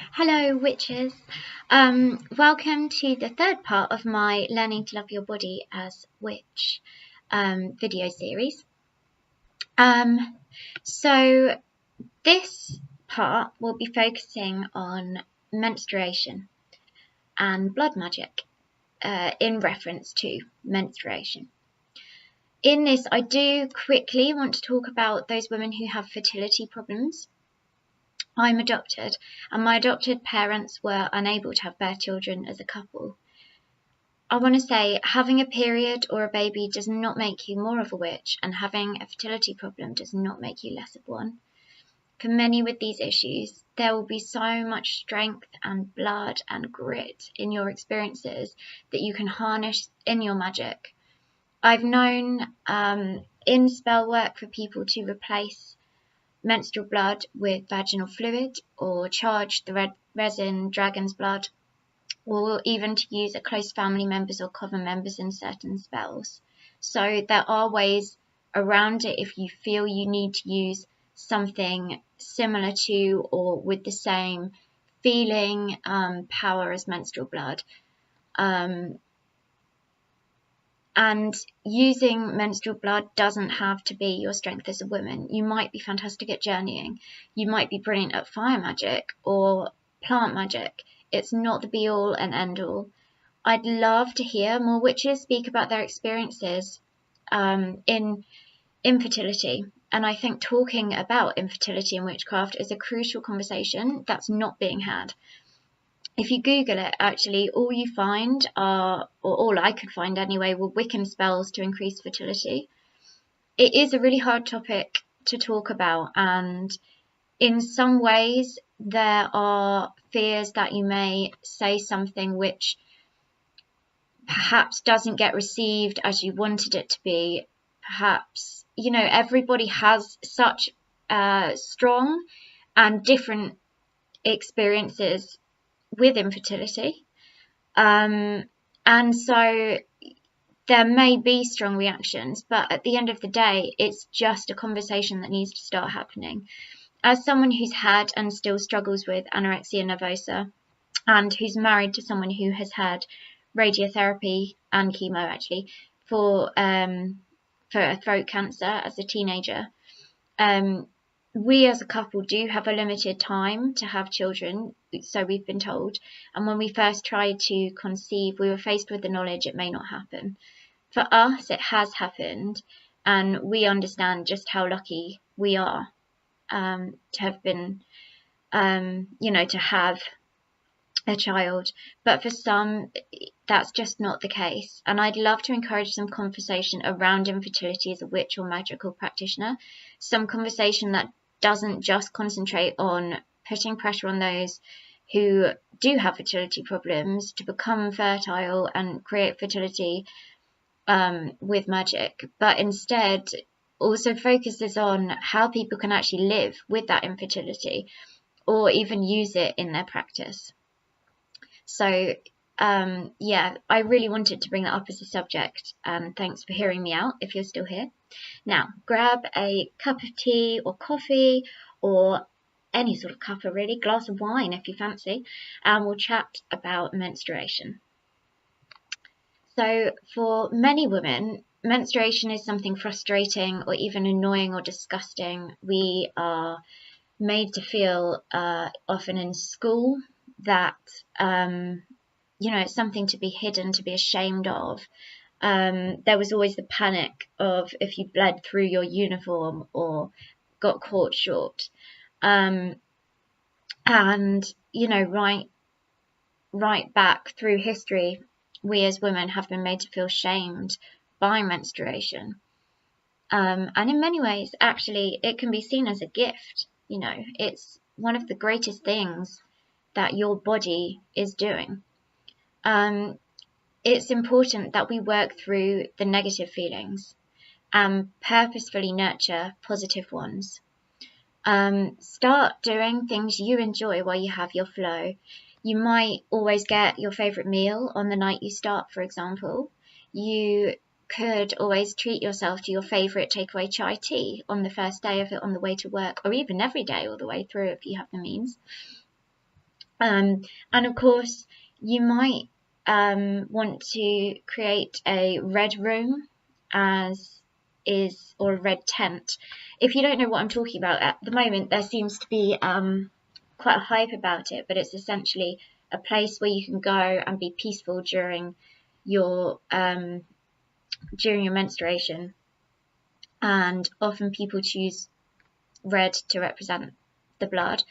Hello, witches. Welcome to the third part of my Learning to Love Your Body as Witch video series. So this part will be focusing on menstruation and blood magic in reference to menstruation. In this, I do quickly want to talk about those women who have fertility problems. I'm adopted, and my adopted parents were unable to have birth children as a couple. I want to say having a period or a baby does not make you more of a witch, and having a fertility problem does not make you less of one. For many with these issues, there will be so much strength and blood and grit in your experiences that you can harness in your magic. I've known in spell work for people to replace menstrual blood with vaginal fluid, or charge the red resin dragon's blood, or even to use a close family members or coven members in certain spells. So there are ways around it if you feel you need to use something similar to or with the same feeling power as menstrual blood. And using menstrual blood doesn't have to be your strength as a woman. You might be fantastic at journeying. You might be brilliant at fire magic or plant magic. It's not the be-all and end-all. I'd love to hear more witches speak about their experiences in infertility. And I think talking about infertility and witchcraft is a crucial conversation that's not being had. If you Google it, actually, all you find are, or all I could find anyway, were Wiccan spells to increase fertility. It is a really hard topic to talk about, and in some ways there are fears that you may say something which perhaps doesn't get received as you wanted it to be. Perhaps, everybody has such strong and different experiences with infertility, and so there may be strong reactions, but at the end of the day it's just a conversation that needs to start happening. As someone who's had and still struggles with anorexia nervosa, and who's married to someone who has had radiotherapy and chemo actually for a throat cancer as a teenager, we as a couple do have a limited time to have children, so we've been told. And when we first tried to conceive, we were faced with the knowledge it may not happen. For us, it has happened, and we understand just how lucky we are to have been, to have a child. But for some, that's just not the case. And I'd love to encourage some conversation around infertility as a witch or magical practitioner. Some conversation that doesn't just concentrate on putting pressure on those who do have fertility problems to become fertile and create fertility with magic, but instead also focuses on how people can actually live with that infertility or even use it in their practice. So I really wanted to bring that up as a subject, and thanks for hearing me out if you're still here. Now, grab a cup of tea or coffee or any sort of cuppa really, glass of wine if you fancy, and we'll chat about menstruation. So for many women, menstruation is something frustrating or even annoying or disgusting. We are made to feel, often in school, that it's something to be hidden, to be ashamed of. There was always the panic of if you bled through your uniform or got caught short. And right back through history, we as women have been made to feel shamed by menstruation. And in many ways, actually, it can be seen as a gift. It's one of the greatest things that your body is doing. It's important that we work through the negative feelings and purposefully nurture positive ones. Start doing things you enjoy while you have your flow. You might always get your favourite meal on the night you start, for example. You could always treat yourself to your favourite takeaway chai tea on the first day of it on the way to work, or even every day all the way through if you have the means. And of course, you might want to create a red room or a red tent. If you don't know what I'm talking about at the moment, there seems to be quite a hype about it, but it's essentially a place where you can go and be peaceful during your menstruation. And often people choose red to represent the blood.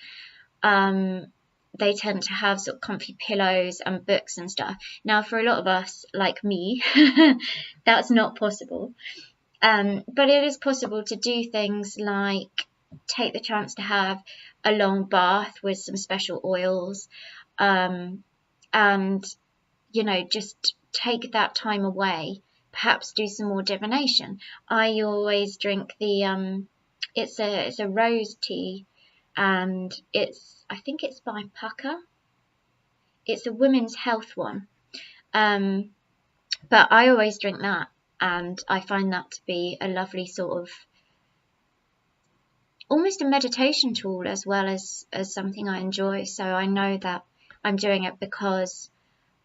They tend to have sort of comfy pillows and books and stuff. Now, for a lot of us, like me, that's not possible. But it is possible to do things like take the chance to have a long bath with some special oils, and, you know, just take that time away, perhaps do some more divination. I always drink the, it's a rose tea, and I think it's by Pucker. It's a women's health one. But I always drink that, and I find that to be a lovely sort of almost a meditation tool as well as something I enjoy. So I know that I'm doing it because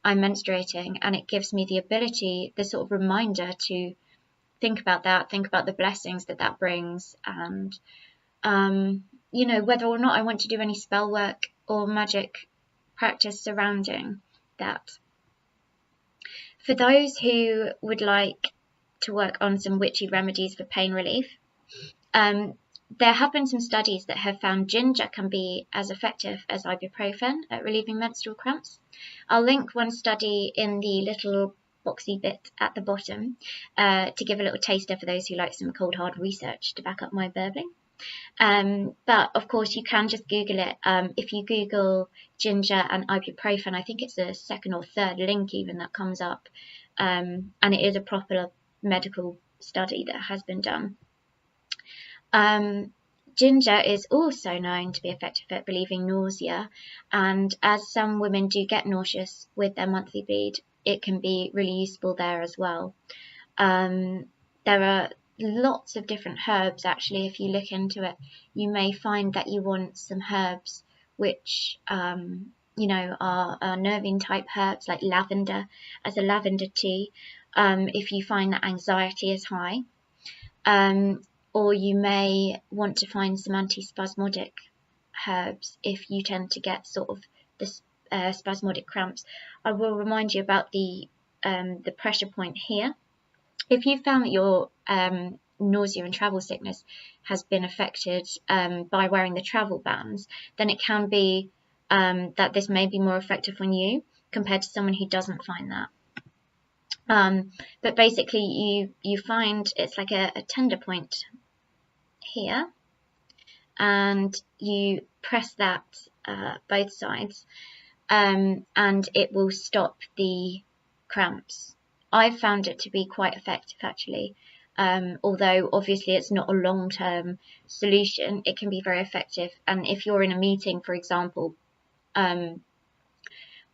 I'm menstruating, and it gives me the ability, the sort of reminder to think about that, think about the blessings that brings, and you know, whether or not I want to do any spell work or magic practice surrounding that. For those who would like to work on some witchy remedies for pain relief, there have been some studies that have found ginger can be as effective as ibuprofen at relieving menstrual cramps. I'll link one study in the little boxy bit at the bottom to give a little taster for those who like some cold hard research to back up my burbling. But of course you can just Google it. If you Google ginger and ibuprofen, I think it's the second or third link even that comes up, and it is a proper medical study that has been done. Ginger is also known to be effective at relieving nausea, and as some women do get nauseous with their monthly bleed, it can be really useful there as well. There are lots of different herbs actually. If you look into it, you may find that you want some herbs which you know are nervine type herbs, like lavender, as a lavender tea, if you find that anxiety is high, or you may want to find some antispasmodic herbs if you tend to get sort of this spasmodic cramps. I will remind you about the pressure point here. If you found that your nausea and travel sickness has been affected by wearing the travel bands, then it can be that this may be more effective on you compared to someone who doesn't find that. But basically you find it's like a tender point here, and you press that both sides, and it will stop the cramps. I've found it to be quite effective actually, although obviously it's not a long-term solution. It can be very effective, and if you're in a meeting, for example,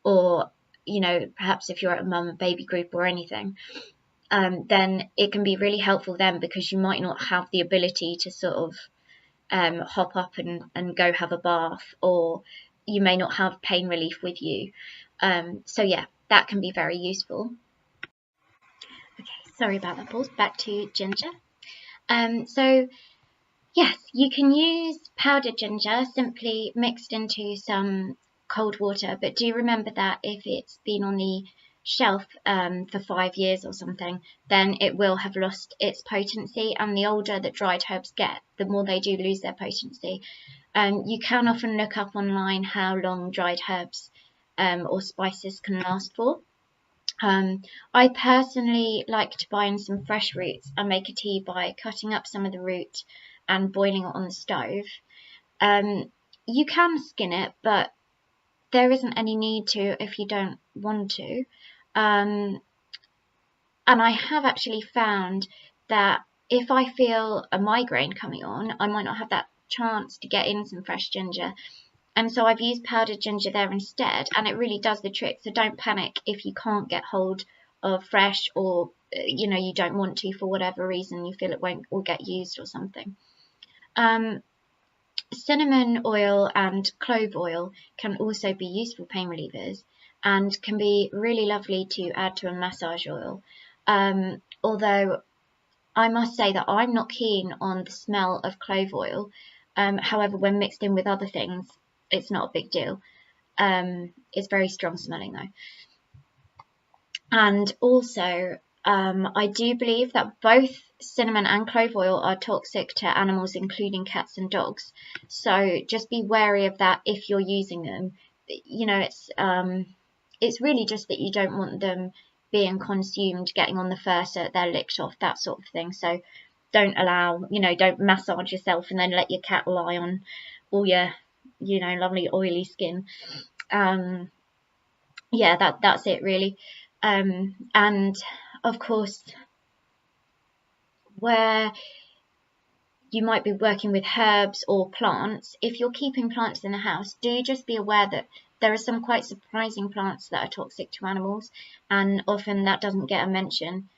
or you know, perhaps if you're at a mum and baby group or anything, then it can be really helpful then, because you might not have the ability to sort of hop up and go have a bath, or you may not have pain relief with you. So yeah, that can be very useful. Okay, sorry about that, pause. Back to ginger. So yes, you can use powdered ginger simply mixed into some cold water, but do remember that if it's been on the shelf for 5 years or something, then it will have lost its potency, and the older that dried herbs get, the more they do lose their potency. You can often look up online how long dried herbs or spices can last for. I personally like to buy in some fresh roots and make a tea by cutting up some of the root and boiling it on the stove. You can skin it, but there isn't any need to if you don't want to. And I have actually found that if I feel a migraine coming on, I might not have that chance to get in some fresh ginger. And so I've used powdered ginger there instead, and it really does the trick. So don't panic if you can't get hold of fresh, or you know, you don't want to for whatever reason, you feel it won't or get used or something. cinnamon oil and clove oil can also be useful pain relievers and can be really lovely to add to a massage oil. Although I must say that I'm not keen on the smell of clove oil. However, when mixed in with other things, it's not a big deal. It's very strong smelling though. And also, I do believe that both cinnamon and clove oil are toxic to animals, including cats and dogs. So just be wary of that if you're using them. You know, it's really just that you don't want them being consumed, getting on the fur so that they're licked off, that sort of thing. So don't allow, don't massage yourself and then let your cat lie on all your, lovely oily skin. Yeah, that's it really. And of course, where you might be working with herbs or plants, if you're keeping plants in the house, do just be aware that there are some quite surprising plants that are toxic to animals, and often that doesn't get a mention.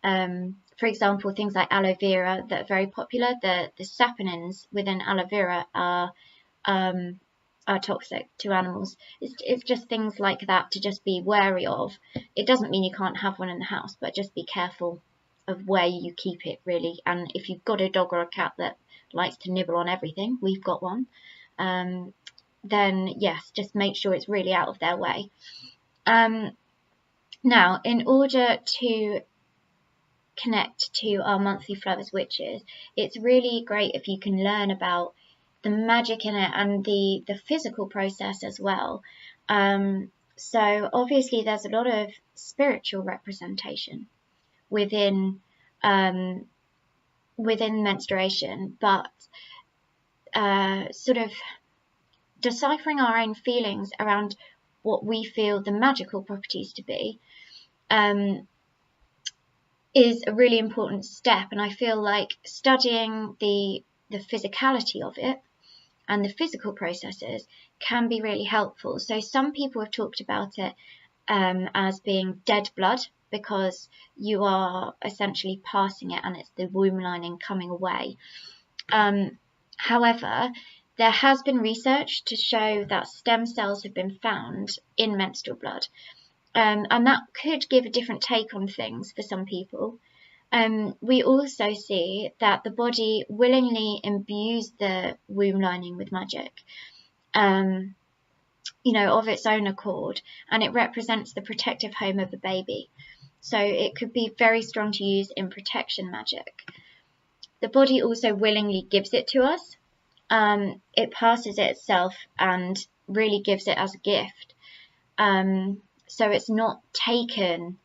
For example, things like aloe vera that are very popular, the saponins within aloe vera are toxic to animals. It's just things like that to just be wary of. It doesn't mean you can't have one in the house, but just be careful of where you keep it really. And if you've got a dog or a cat that likes to nibble on everything, we've got one, then yes, just make sure it's really out of their way. Now, in order to connect to our monthly flow as witches, it's really great if you can learn about the magic in it and the physical process as well. So obviously there's a lot of spiritual representation within menstruation, but sort of deciphering our own feelings around what we feel the magical properties to be is a really important step. And I feel like studying the physicality of it and the physical processes can be really helpful. So some people have talked about it as being dead blood, because you are essentially passing it and it's the womb lining coming away. However, there has been research to show that stem cells have been found in menstrual blood, and that could give a different take on things for some people. We also see that the body willingly imbues the womb lining with magic, of its own accord, and it represents the protective home of the baby. So it could be very strong to use in protection magic. The body also willingly gives it to us. It passes it itself and really gives it as a gift. So it's not taken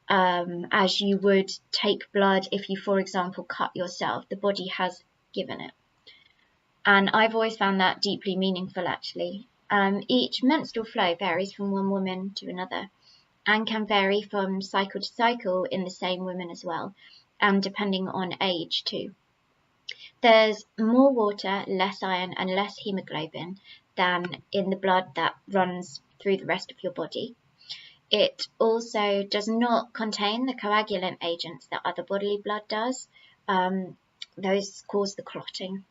as you would take blood if you, for example, cut yourself. The body has given it. And I've always found that deeply meaningful, actually. Each menstrual flow varies from one woman to another and can vary from cycle to cycle in the same women as well, and depending on age too. There's more water, less iron and less hemoglobin than in the blood that runs through the rest of your body. It also does not contain the coagulant agents that other bodily blood does. Those cause the clotting.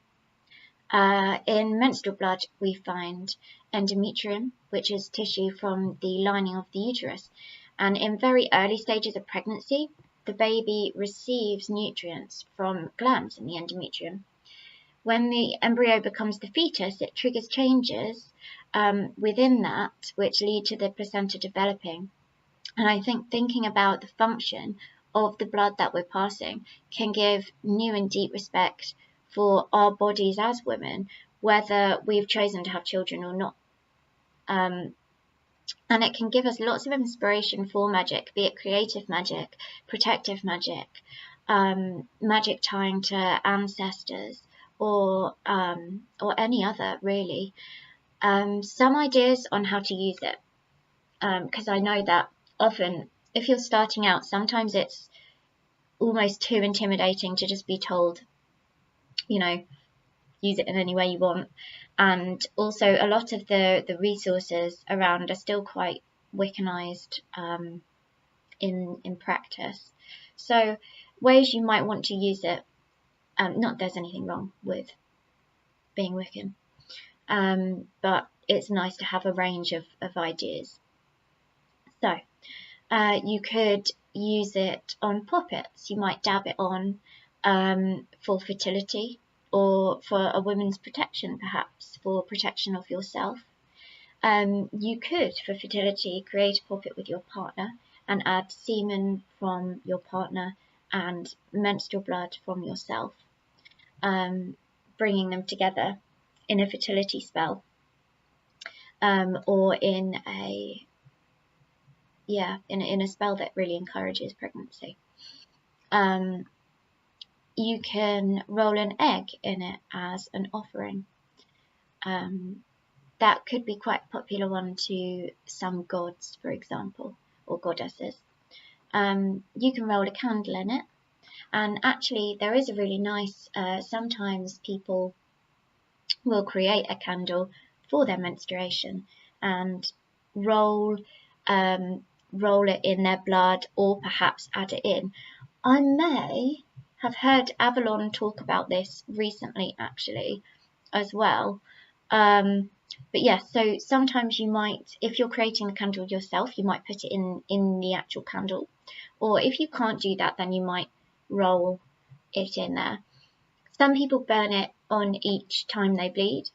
In menstrual blood, we find endometrium, which is tissue from the lining of the uterus. And in very early stages of pregnancy, the baby receives nutrients from glands in the endometrium. When the embryo becomes the fetus, it triggers changes within that, which lead to the placenta developing. And I think thinking about the function of the blood that we're passing can give new and deep respect for our bodies as women, whether we've chosen to have children or not. And it can give us lots of inspiration for magic, be it creative magic, protective magic, magic tying to ancestors, or any other really. Some ideas on how to use it, because I know that often if you're starting out, sometimes it's almost too intimidating to just be told, use it in any way you want. And also a lot of the resources around are still quite Wiccanized in practice. So ways you might want to use it, not that there's anything wrong with being Wiccan. But it's nice to have a range of ideas. So you could use it on poppets. You might dab it on for fertility, or for a woman's protection, perhaps for protection of yourself. You could, for fertility, create a poppet with your partner and add semen from your partner and menstrual blood from yourself, bringing them together in a fertility spell, or in a spell that really encourages pregnancy. You can roll an egg in it as an offering. That could be quite a popular one to some gods, for example, or goddesses. You can roll a candle in it, and actually there is a really nice, sometimes people will create a candle for their menstruation and roll it in their blood, or perhaps add it in. I may have heard Avalon talk about this recently, actually, as well. But yes, so sometimes you might, if you're creating the candle yourself, you might put it in the actual candle. Or if you can't do that, then you might roll it in there. Some people burn it on each time they bleed.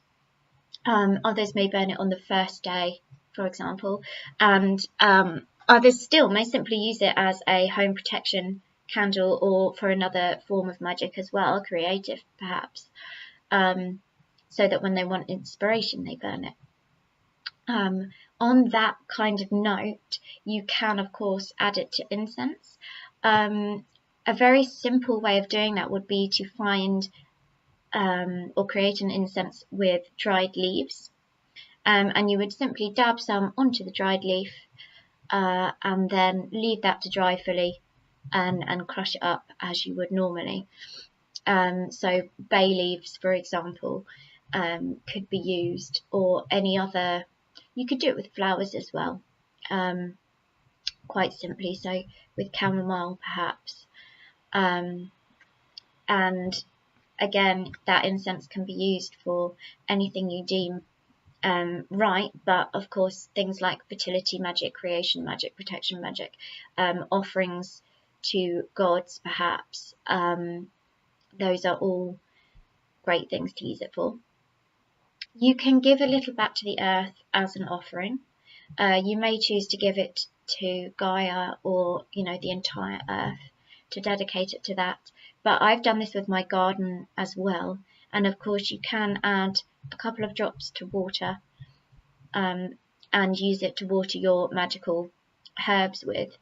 Others may burn it on the first day, for example. And others still may simply use it as a home protection candle, or for another form of magic as well, creative perhaps. So that when they want inspiration, they burn it. On that kind of note, you can, of course, add it to incense. A very simple way of doing that would be to find or create an incense with dried leaves. And you would simply dab some onto the dried leaf, and then leave that to dry fully, and crush it up as you would normally. So bay leaves, for example, could be used, or any other. You could do it with flowers as well, quite simply, so with chamomile perhaps. And again, that incense can be used for anything you deem right, but of course things like fertility magic, creation magic, protection magic, offerings to gods perhaps, those are all great things to use it for. You can give a little back to the earth as an offering. You may choose to give it to Gaia, or the entire earth, to dedicate it to that. But I've done this with my garden as well, and of course you can add a couple of drops to water, and use it to water your magical herbs with,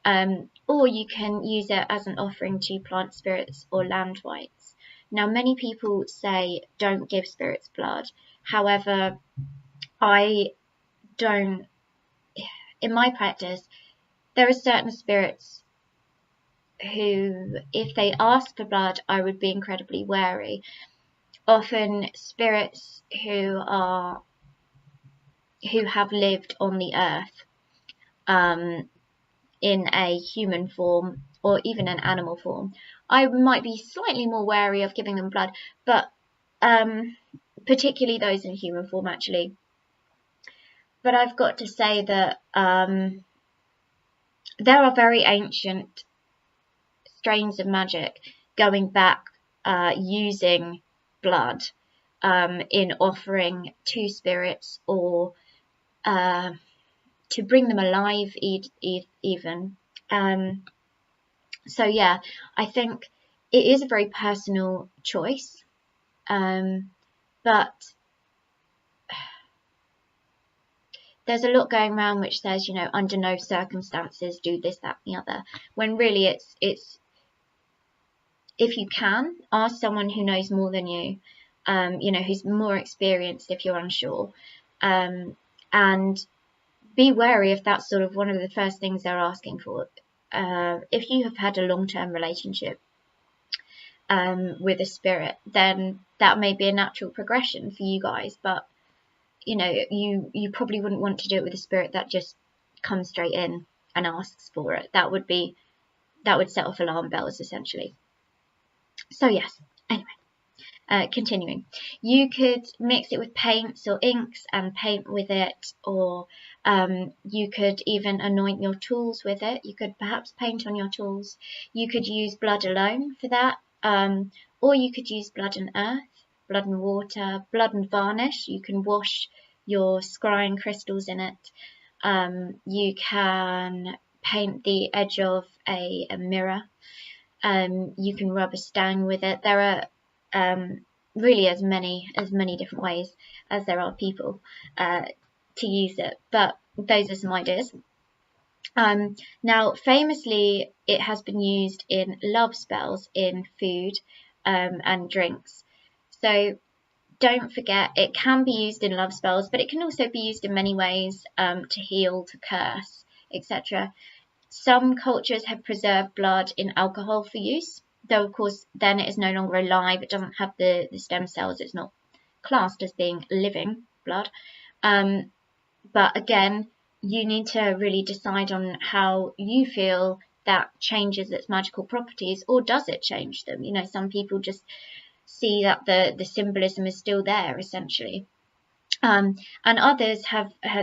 or you can use it as an offering to plant spirits or land wights. Now, many people say don't give spirits blood. However, I don't. In my practice, there are certain spirits who, if they ask for blood, I would be incredibly wary. Often spirits who have lived on the earth, in a human form or even an animal form, I might be slightly more wary of giving them blood, but particularly those in human form, actually. But I've got to say that there are very ancient strains of magic going back, using blood in offering to spirits, or to bring them alive even. So yeah, I think it is a very personal choice, but there's a lot going around which says, under no circumstances do this, that, and the other, when really it's if you can, ask someone who knows more than you, who's more experienced if you're unsure, and be wary if that's sort of one of the first things they're asking for. If you have had a long-term relationship with a spirit, then that may be a natural progression for you guys, but you probably wouldn't want to do it with a spirit that just comes straight in and asks for it. That would set off alarm bells, essentially. So yes, anyway, Continuing, you could mix it with paints or inks and paint with it, or you could even anoint your tools with it. You could perhaps paint on your tools. You could use blood alone for that, or you could use blood and earth, blood and water, blood and varnish. You can wash your scrying crystals in it. You can paint the edge of a mirror. You can rub a stone with it. There are really as many different ways as there are people to use it, but those are some ideas. Now, famously, it has been used in love spells in food and drinks. So don't forget, it can be used in love spells, but it can also be used in many ways to heal, to curse, etc. Some cultures have preserved blood in alcohol for use, though of course then it is no longer alive. It doesn't have the stem cells. It's not classed as being living blood. But again, you need to really decide on how you feel that changes its magical properties, or does it change them? You know, some people just see that the symbolism is still there, essentially. And others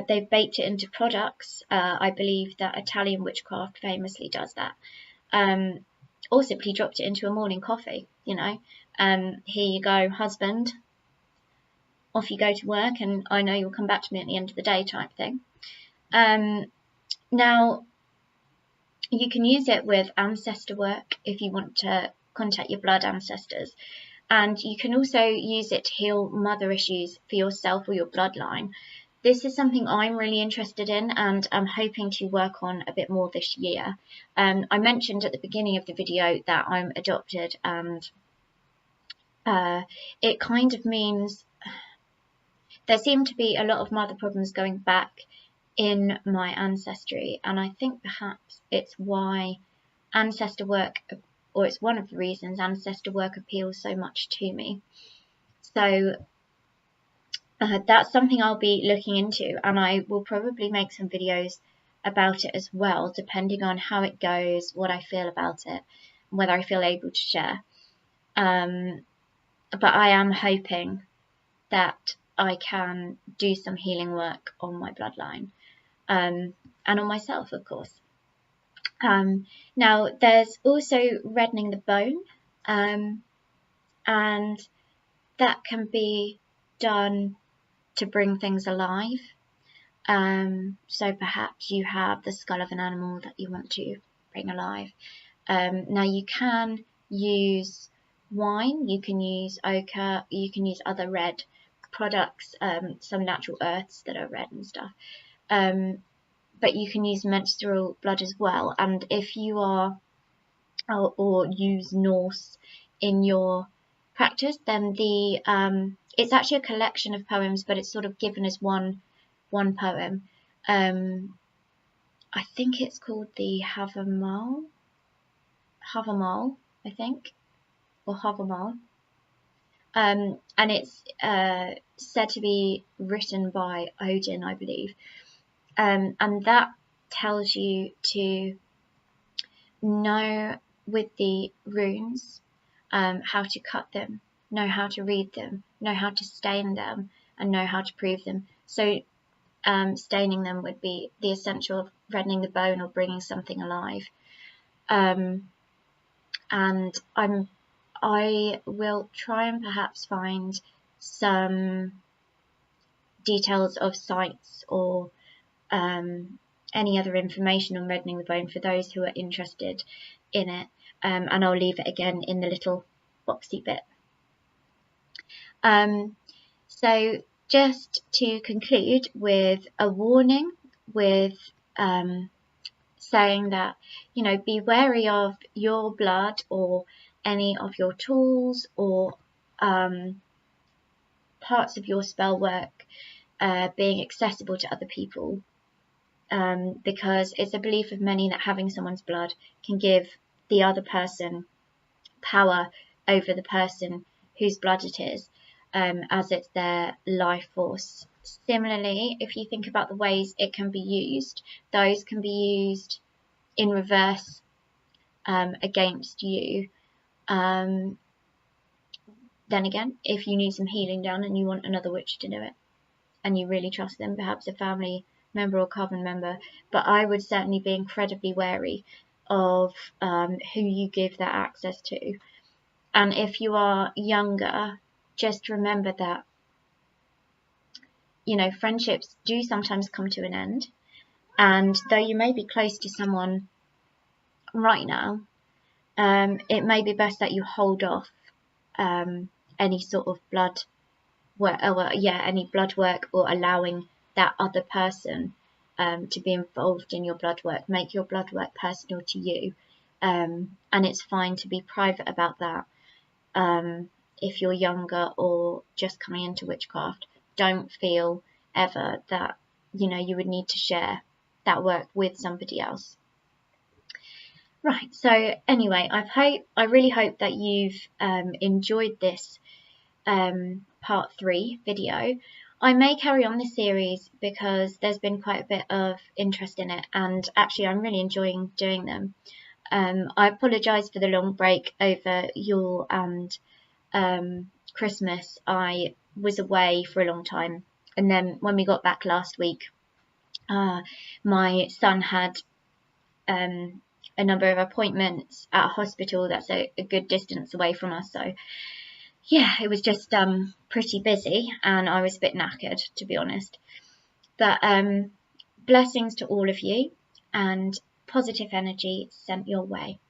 they've baked it into products. I believe that Italian witchcraft famously does that. Or simply dropped it into a morning coffee, you know. Here you go, husband. Off you go to work, and I know you'll come back to me at the end of the day, type thing. Now, you can use it with ancestor work if you want to contact your blood ancestors. And you can also use it to heal mother issues for yourself or your bloodline. This is something I'm really interested in, and I'm hoping to work on a bit more this year. I mentioned at the beginning of the video that I'm adopted, and it kind of means there seem to be a lot of mother problems going back in my ancestry, and I think perhaps it's why ancestor work, or it's one of the reasons ancestor work appeals so much to me. So that's something I'll be looking into, and I will probably make some videos about it as well, depending on how it goes, what I feel about it, whether I feel able to share. But I am hoping that I can do some healing work on my bloodline, and on myself, of course. Now, there's also reddening the bone, and that can be done to bring things alive. So perhaps you have the skull of an animal that you want to bring alive. Now, you can use wine, you can use ochre, you can use other red products, some natural earths that are red and stuff. But you can use menstrual blood as well. And if you are, or use Norse in your practice, then it's actually a collection of poems, but it's sort of given as one poem. I think it's called the Havamal, I think, or Havamal. And it's said to be written by Odin, I believe. And that tells you to know with the runes how to cut them, know how to read them, know how to stain them, and know how to prove them. So staining them would be the essential of reddening the bone or bringing something alive. And I will try and perhaps find some details of sites or any other information on reddening the bone for those who are interested in it, and I'll leave it again in the little boxy bit. So just to conclude with a warning, with saying that, you know, be wary of your blood or any of your tools or parts of your spell work being accessible to other people, because it's a belief of many that having someone's blood can give the other person power over the person whose blood it is, as it's their life force. Similarly, if you think about the ways it can be used, those can be used in reverse against you. Then again, if you need some healing done and you want another witch to do it, and you really trust them, perhaps a family member or coven member, but I would certainly be incredibly wary of who you give that access to. And if you are younger, just remember that, you know, friendships do sometimes come to an end, and though you may be close to someone right now, it may be best that you hold off any sort of blood work, any blood work, or allowing that other person to be involved in your blood work. Make your blood work personal to you, and it's fine to be private about that. If you're younger or just coming into witchcraft, don't feel ever that, you know, you would need to share that work with somebody else. Right, so anyway, I really hope that you've enjoyed this part 3 video. I may carry on this series because there's been quite a bit of interest in it, and actually I'm really enjoying doing them. I apologise for the long break over Yule and Christmas. I was away for a long time, and then when we got back last week, my son had a number of appointments at a hospital that's a good distance away from us, so yeah, it was just pretty busy, and I was a bit knackered, to be honest. But blessings to all of you, and positive energy sent your way.